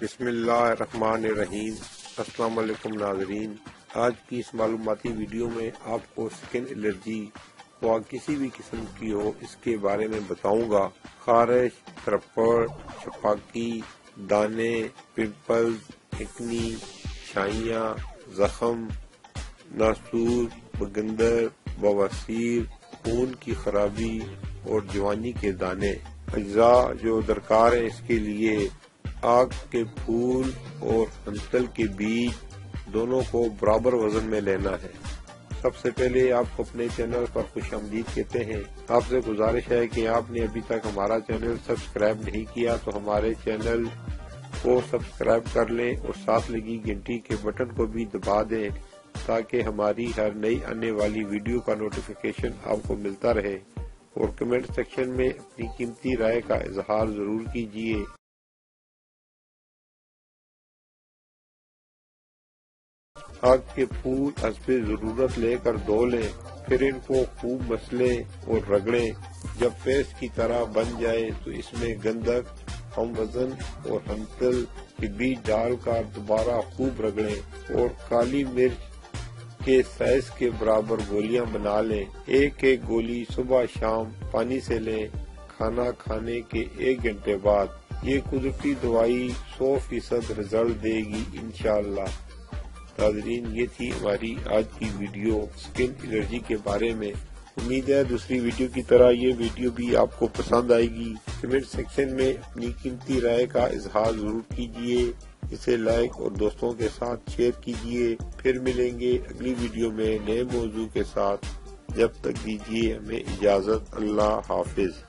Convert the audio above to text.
بسم اللہ الرحمن الرحیم۔ السلام علیکم ناظرین، آج کی اس معلوماتی ویڈیو میں آپ کو سکن الرجی و کسی بھی قسم کی ہو اس کے بارے میں بتاؤں گا۔ خارش، ترپڑ، چھپاکی، دانے، پمپلز، ایکنی، چھائیاں، زخم، ناسور، بگندر، بواسیر، خون کی خرابی اور جوانی کے دانے۔ اجزاء جو درکار ہیں اس کے لیے: آگ کے پھول اور ہنتل کے بیج دونوں کو برابر وزن میں لینا ہے۔ سب سے پہلے آپ کو اپنے چینل پر خوش آمدید کہتے ہیں۔ آپ سے گزارش ہے کہ آپ نے ابھی تک ہمارا چینل سبسکرائب نہیں کیا تو ہمارے چینل کو سبسکرائب کر لیں اور ساتھ لگی گھنٹی کے بٹن کو بھی دبا دیں تاکہ ہماری ہر نئی آنے والی ویڈیو کا نوٹیفیکیشن آپ کو ملتا رہے، اور کمنٹ سیکشن میں اپنی قیمتی رائے کا اظہار ضرور کیجیے۔ آگ کے پھول حسب ضرورت لے کر دھو لیں، پھر ان کو خوب مسلیں اور رگڑیں۔ جب پیسٹ کی طرح بن جائے تو اس میں گندھک، ہم وزن اور ہنتل کے بیج ڈال کر دوبارہ خوب رگڑیں اور کالی مرچ کے سائز کے برابر گولیاں بنا لیں۔ ایک گولی صبح شام پانی سے لیں، کھانا کھانے کے 1 گھنٹے بعد۔ یہ قدرتی دوائی 100% رزلٹ دے گی انشاءاللہ۔ ناظرین، یہ تھی ہماری آج کی ویڈیو سکن الرجی کے بارے میں۔ امید ہے دوسری ویڈیو کی طرح یہ ویڈیو بھی آپ کو پسند آئے گی۔ کمنٹ سیکشن میں اپنی قیمتی رائے کا اظہار ضرور کیجیے، اسے لائک اور دوستوں کے ساتھ شیئر کیجیے۔ پھر ملیں گے اگلی ویڈیو میں نئے موضوع کے ساتھ۔ جب تک دیجیے ہمیں اجازت۔ اللہ حافظ۔